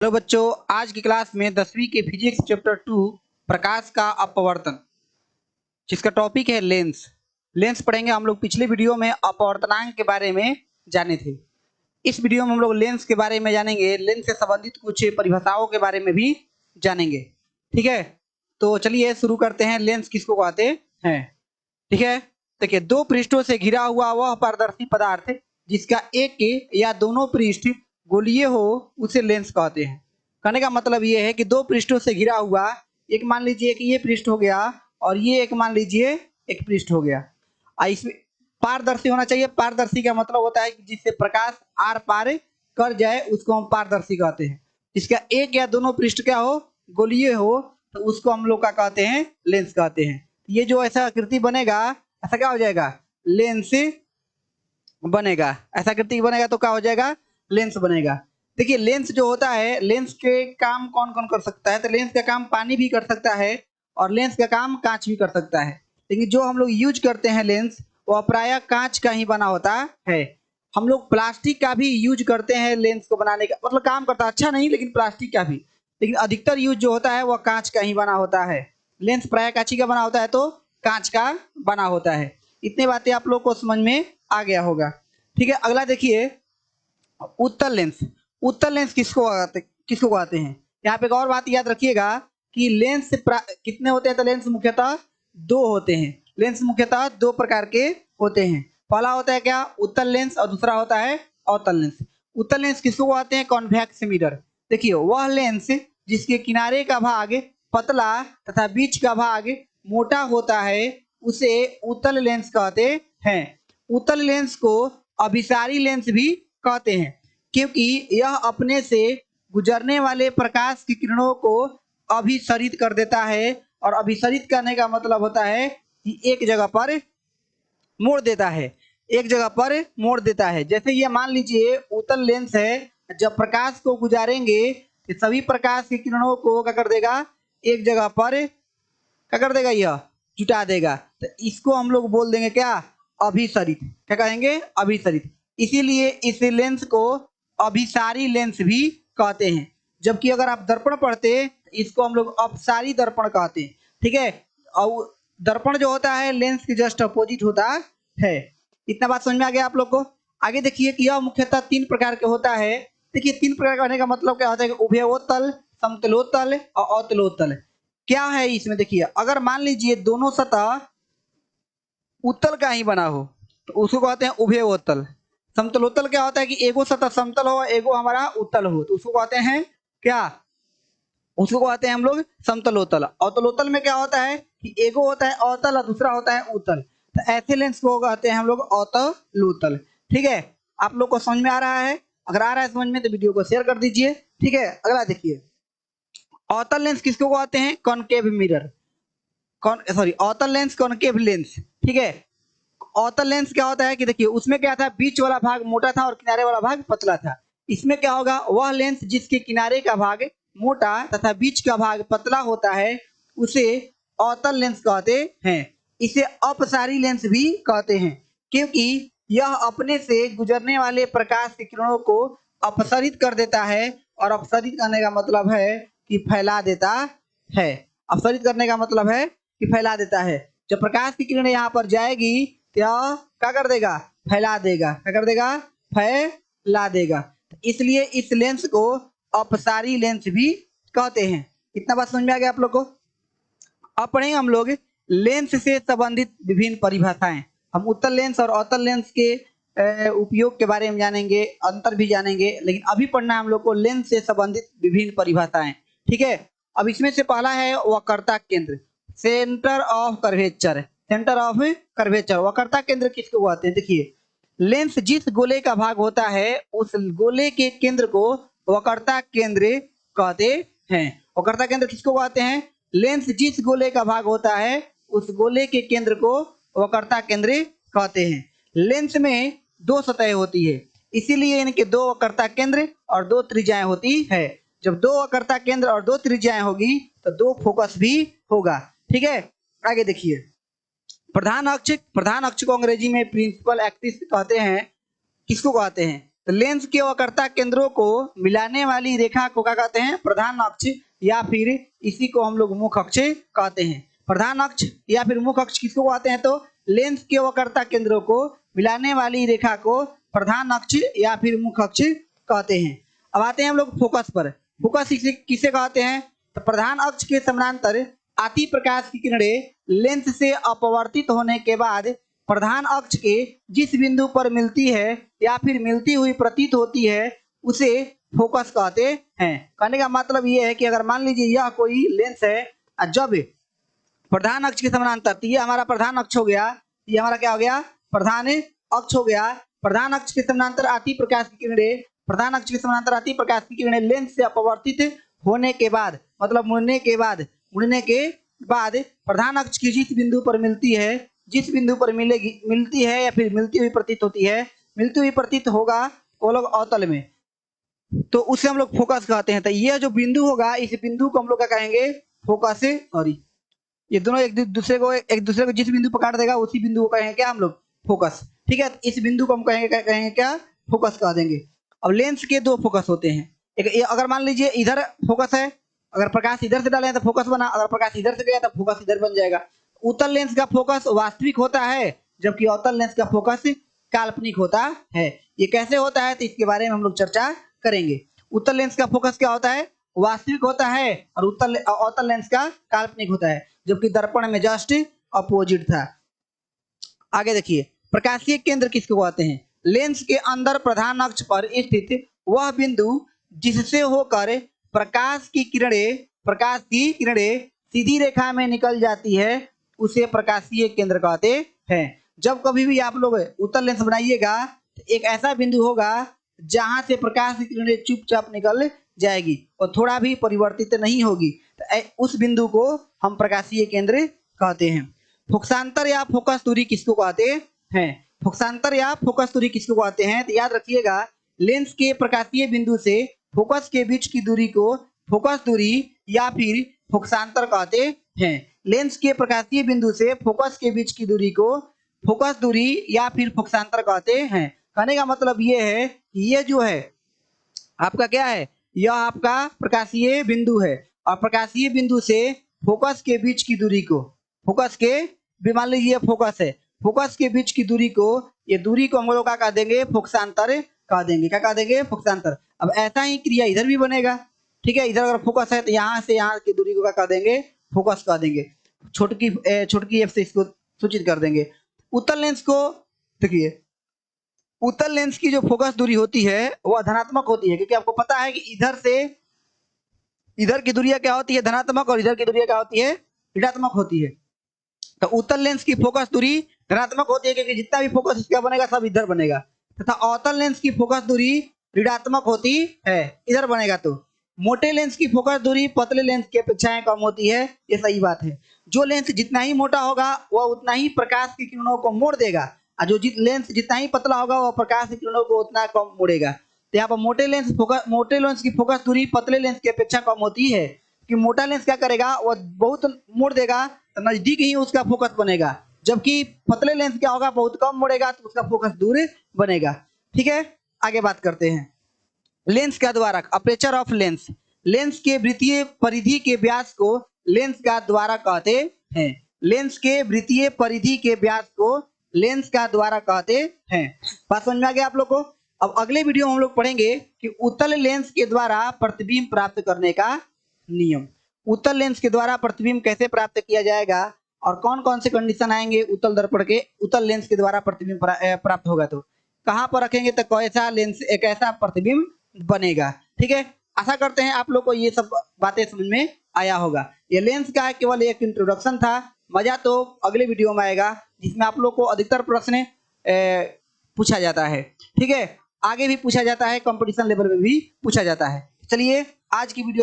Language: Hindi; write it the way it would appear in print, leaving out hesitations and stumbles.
हेलो बच्चों, आज की क्लास में 10वीं के फिजिक्स चैप्टर 2 प्रकाश का अपवर्तन, जिसका टॉपिक है लेंस। लेंस पढ़ेंगे हम लोग। पिछले वीडियो में अपवर्तनांक के बारे में जाने थे। इस वीडियो में हम लोग लेंस के बारे में जानेंगे, लेंस से संबंधित कुछ परिभाषाओं के बारे में भी जानेंगे। ठीक है, तो चलिए शुरू करते हैं। लेंस किसको कहते हैं? ठीक है, देखिए, दो पृष्ठों से घिरा हुआ वह पारदर्शी पदार्थ जिसका एक या दोनों पृष्ठ गोलीय हो उसे लेंस कहते हैं। कहने का मतलब ये है कि दो पृष्ठों से घिरा हुआ, एक मान लीजिए कि ये पृष्ठ हो गया और ये एक मान लीजिए एक पृष्ठ हो गया। इसमें पारदर्शी होना चाहिए। पारदर्शी का मतलब होता है कि जिससे प्रकाश आर पार कर जाए उसको हम पारदर्शी कहते हैं। जिसका एक या दोनों पृष्ठ क्या हो, गोलीय हो, तो उसको हम लोग का कहते हैं लेंस कहते हैं। ये जो ऐसा आकृति बनेगा, ऐसा क्या हो जाएगा, लेंस बनेगा। ऐसा आकृति बनेगा तो क्या हो जाएगा, लेंस बनेगा। देखिए, लेंस जो होता है, लेंस के काम कौन कौन कर सकता है? तो लेंस का काम पानी भी कर सकता है और लेंस का काम कांच भी कर सकता है। लेकिन जो हम लोग यूज करते हैं लेंस, वो प्रायः कांच का ही बना होता है। हम लोग प्लास्टिक का भी यूज करते हैं लेंस को बनाने का, मतलब काम करता है, अच्छा नहीं लेकिन प्लास्टिक का भी। लेकिन अधिकतर यूज जो होता है वह कांच का ही बना होता है। लेंस प्रायः कांच का बना होता है तो कांच का बना होता है। इतनी बातें आप लोग को समझ में आ गया होगा। ठीक है, अगला देखिए, उत्तल लेंस। उत्तल लेंस किसको कहते हैं? यहाँ पे एक और बात याद रखिएगा कि लेंस कितने होते हैं? तो लेंस मुख्यतः दो होते हैं। लेंस मुख्यतः दो प्रकार के होते हैं। पहला होता है क्या, उत्तल लेंस, और दूसरा होता है अवतल लेंस। उत्तल लेंस किसको कहते हैं? Convex mirror. देखिए, वह लेंस जिसके किनारे का भाग पतला तथा बीच का भाग मोटा होता है उसे उत्तल लेंस कहते हैं। उत्तल लेंस को अभिसारी लेंस भी कहते हैं, क्योंकि यह अपने से गुजरने वाले प्रकाश की किरणों को अभिसरित कर देता है। और अभिसरित करने का मतलब होता है कि एक जगह पर मोड़ देता है, एक जगह पर मोड़ देता है। जैसे ये मान लीजिए उत्तल लेंस है, जब प्रकाश को गुजारेंगे तो सभी प्रकाश की किरणों को क्या कर देगा, एक जगह पर क्या कर देगा, यह जुटा देगा। तो इसको हम लोग बोल देंगे क्या, अभिसरित। क्या कहेंगे, अभिसरित। इसीलिए इस लेंस को अभिसारी लेंस भी कहते हैं। जबकि अगर आप दर्पण पढ़ते, इसको हम लोग अपसारी दर्पण कहते हैं। ठीक है, और दर्पण जो होता है लेंस के जस्ट अपोजिट होता है। इतना बात समझ में आ गया आप लोग को? आगे देखिए कि यह मुख्यतः तीन प्रकार के होता है। देखिए, तीन प्रकार का होने का मतलब क्या होता है? उभयोतल, समतलोतल और अवतलोतल। क्या है इसमें? देखिए, अगर मान लीजिए दोनों सतह उत्तल का ही बना हो तो उसको कहते हैं उभयोतल। समतलोतल क्या होता है कि एगो सतह समतल हो, एगो हमारा उत्तल हो, तो उसको कहते हैं क्या, उसको कहते हैं हम लोग समतलोतल। अवतलोतल में क्या होता है कि एगो होता है अवतल और दूसरा होता है उत्तल। तो ऐसे लेंस को कहते हैं हम लोग अवतलोतल। ठीक है, आप लोग को समझ में आ रहा है? अगर आ रहा है समझ में तो वीडियो को शेयर कर दीजिए। ठीक है, अगला देखिए, अवतल लेंस किसको कहते हैं? Concave mirror. अवतल लेंस, कॉनकेव लेंस। ठीक है, अवतल लेंस क्या होता है कि देखिए, उसमें क्या था, बीच वाला भाग मोटा था और किनारे वाला भाग पतला था। इसमें क्या होगा, वह लेंस जिसके किनारे का भाग मोटा तथा बीच का भाग पतला होता है उसे अवतल लेंस कहते हैं। इसे अपसारी लेंस भी कहते हैं, क्योंकि यह अपने से गुजरने वाले प्रकाश की किरणों को अपसरित कर देता है। और अपसरित करने का मतलब है कि फैला देता है। अपसरित करने का मतलब है कि फैला देता है। जब प्रकाश की किरण यहाँ पर जाएगी तो क्या कर देगा, फैला देगा। क्या कर देगा, फैला देगा। इसलिए इस लेंस को अपसारी लेंस भी कहते हैं। इतना बात समझ में आ गया आप लोग को? अब पढ़ेंगे हम लोग लेंस से संबंधित विभिन्न परिभाषाएं। हम उत्तल लेंस और अवतल लेंस के उपयोग के बारे में जानेंगे, अंतर भी जानेंगे, लेकिन अभी पढ़ना है हम लोग को लेंस से संबंधित विभिन्न परिभाषाएं। ठीक है, अब इसमें से पहला है वक्रता केंद्र, centre of curvature. Centre of curvature, वक्रता केंद्र किसको कहते हैं? देखिए, लेंस जिस गोले का भाग होता है उस गोले के केंद्र को वक्रता केंद्र कहते हैं। वक्रता केंद्र किसको कहते हैं? लेंस जिस गोले का भाग होता है उस गोले के केंद्र को वक्रता केंद्र कहते हैं। लेंस में दो सतहें होती है, इसीलिए इनके दो वक्रता केंद्र और दो त्रिज्याएं होती है। जब दो वक्रता केंद्र और दो त्रिज्याएं होगी तो दो फोकस भी होगा। ठीक है, आगे देखिए, प्रधान अक्ष को अंग्रेजी में प्रिंसिपल एक्सिस कहते हैं। किसको कहते हैं? तो लेंस के वक्रता केंद्रों को मिलाने वाली रेखा को क्या कहते हैं? प्रधान अक्ष, या फिर इसी को हम लोग मुख्य अक्ष कहते हैं। प्रधान अक्ष या फिर मुख्य अक्ष किसको कहते हैं? तो लेंस के वक्रता केंद्रों को मिलाने वाली रेखा को प्रधान अक्ष या फिर मुख्य अक्ष कहते हैं। अब आते हैं हम लोग फोकस पर। फोकस किसे कहते हैं? तो प्रधान अक्ष के समानांतर आती प्रकाश की किरणें लेंस से अपवर्तित होने के बाद प्रधान अक्ष के जिस बिंदु पर मिलती है या फिर मिलती हुई प्रतीत होती है उसे फोकस कहते हैं। कहने का मतलब ये है कि अगर मान लीजिए यह कोई लेंस है, जब प्रधान अक्ष के समानांतर, तो ये हमारा प्रधान अक्ष हो गया, ये हमारा क्या हो गया? प्रधान अक्ष हो गया। प्रधान अक्ष के समानांतर आती प्रकाश की किरणें, प्रधान अक्ष के समानांतर आती प्रकाश की किरणें लेंस से अपवर्तित होने के बाद, मतलब मुड़ने के बाद प्रधान अक्ष की जिस बिंदु पर मिलती है, जिस बिंदु पर मिलती है या फिर मिलती हुई प्रतीत होती है, मिलती हुई प्रतीत होगा वो लोग अवतल में, तो उसे हम लोग फोकस कहते हैं। तो यह जो बिंदु होगा, इस बिंदु को हम लोग क्या कहेंगे? फोकस। और ये दोनों एक दूसरे को जिस बिंदु पर काट देगा उसी बिंदु को कहेंगे क्या? हम लोग फोकस। ठीक है, इस बिंदु को हम कहेंगे क्या? फोकस कह देंगे। अब लेंस के दो फोकस होते हैं। एक अगर मान लीजिए इधर फोकस है, अगर प्रकाश इधर से डाले तो फोकस बना, अगर प्रकाश इधर से गया तो फोकस इधर बन जाएगा। उत्तल लेंस का फोकस वास्तविक होता है, जबकि अवतल लेंस का फोकस काल्पनिक होता है। ये कैसे होता है तो इसके बारे में हम लोग चर्चा करेंगे। उत्तल लेंस का फोकस क्या होता है? वास्तविक होता है, और अवतल लेंस का काल्पनिक होता है, जबकि दर्पण में जस्ट अपोजिट था। आगे देखिए, प्रकाशीय केंद्र किसको कहते हैं? लेंस के अंदर प्रधान अक्ष पर स्थित वह बिंदु जिससे होकर प्रकाश की किरणें सीधी रेखा में निकल जाती है उसे प्रकाशीय केंद्र कहते हैं। जब कभी भी आप लोग उत्तल लेंस बनाइएगा तो एक ऐसा बिंदु होगा जहां से प्रकाश की किरणें चुपचाप निकल जाएगी और थोड़ा भी परिवर्तित नहीं होगी, तो उस बिंदु को हम प्रकाशीय केंद्र कहते हैं। फोकसांतर या फोकस दूरी किसको कहते हैं? फोकसांतर या फोकस दूरी किसको कहते हैं? तो याद रखिएगा, लेंस के प्रकाशीय बिंदु से फोकस के बीच की दूरी को फोकस दूरी या फिर फोकसांतर कहते हैं। लेंस के प्रकाशीय बिंदु से फोकस के बीच की दूरी को फोकस दूरी या फिर फोकसांतर कहते हैं। कहने का मतलब ये है कि ये जो है आपका क्या है? यह आपका प्रकाशीय बिंदु है, और प्रकाशीय बिंदु से फोकस के बीच की दूरी को, मान लीजिए फोकस है, फोकस के बीच की दूरी को, ये दूरी को हम लोग क्या कह देंगे? फोकसांतर कह देंगे। क्या कह देंगे? फोकसांतर। अब ऐसा ही क्रिया इधर भी बनेगा। ठीक है, इधर अगर फोकस है तो यहाँ से यहाँ की दूरी को क्या कह देंगे? फोकस कह देंगे। छोटकी एफ से इसको सूचित कर देंगे। उत्तल लेंस को देखिए, उत्तल लेंस की जो फोकस दूरी होती है वह धनात्मक होती है, क्योंकि आपको पता है कि इधर से इधर की दूरियां क्या होती है? धनात्मक, और इधर की दूरियां क्या होती है? ऋणात्मक होती है। तो उत्तल लेंस की फोकस दूरी धनात्मक होती है, क्योंकि जितना भी फोकस इसका बनेगा सब इधर बनेगा, तथा अवतल लेंस की फोकस दूरी ऋणात्मक होती है, इधर बनेगा। तो मोटे लेंस की फोकस दूरी पतले लेंस की अपेक्षा कम होती है, ये सही बात है। जो लेंस जितना ही मोटा होगा वह उतना ही प्रकाश की किरणों को मोड़ देगा, और जो लेंस जितना ही पतला होगा वह प्रकाश की किरणों को उतना कम मोड़ेगा। तो यहाँ पर मोटे लेंस की फोकस दूरी पतले लेंस की अपेक्षा कम होती है, कि मोटा लेंस क्या करेगा? वह बहुत मोड़ देगा तो नजदीक ही उसका फोकस बनेगा, जबकि पतले लेंस क्या होगा? बहुत कम मोड़ेगा तो उसका फोकस दूर बनेगा। ठीक है, आगे बात करते हैं। लेंस का द्वारक, अपर्चर ऑफ लेंस। लेंस के वृत्तीय परिधि के व्यास को लेंस का द्वारक कहते हैं। लेंस के वृत्तीय परिधि के व्यास को लेंस का द्वारक कहते हैं। बात समझ में आ गया आप लोग को? अब अगले वीडियो में हम लोग पढ़ेंगे कि उत्तल लेंस के द्वारा प्रतिबिंब प्राप्त करने का नियम। उत्तल लेंस के द्वारा प्रतिबिंब कैसे प्राप्त किया जाएगा और कौन कौन से कंडीशन आएंगे उत्तल दर्पण के, उत्तल लेंस के द्वारा प्रतिबिंब प्राप्त होगा तो कहां पर रखेंगे तो कैसा लेंस, एक ऐसा प्रतिबिंब बनेगा। ठीक है, आशा करते हैं आप लोग को ये सब बातें समझ में आया होगा। ये लेंस का केवल एक इंट्रोडक्शन था, मजा तो अगले वीडियो में आएगा जिसमें आप लोग को अधिकतर प्रश्न पूछा जाता है। ठीक है, आगे भी पूछा जाता है, कंपटीशन लेवल में भी पूछा जाता है। चलिए आज की वीडियो